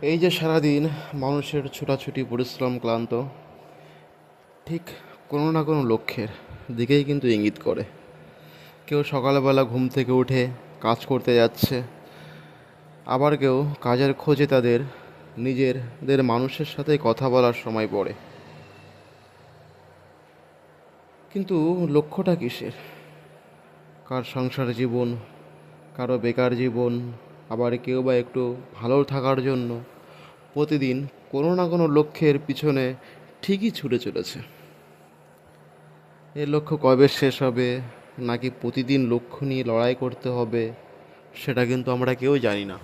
এই যে সারাদিন মানুষের ছোটাছুটি পরিশ্রম ক্লান্ত ঠিক কোনো না কোনো লক্ষ্যের দিকেই কিন্তু ইঙ্গিত করে। কেউ সকালবেলা ঘুম থেকে উঠে কাজ করতে যাচ্ছে, আবার কেউ কাজের খোঁজে তাদের নিজেদের মানুষের সাথে কথা বলার সময় পড়ে। কিন্তু লক্ষ্যটা কিসের? কার সংসার জীবন, কারো বেকার জীবন, আবার কেউ বা একটু ভালো থাকার জন্য প্রতিদিন কোনো না কোনো লক্ষ্যের পিছনে ঠিকই ছুটে চলেছে। এই লক্ষ্য কবে শেষ হবে, নাকি প্রতিদিন লক্ষ্য নিয়ে লড়াই করতে হবে, সেটা কিন্তু আমরা কেউ জানি না।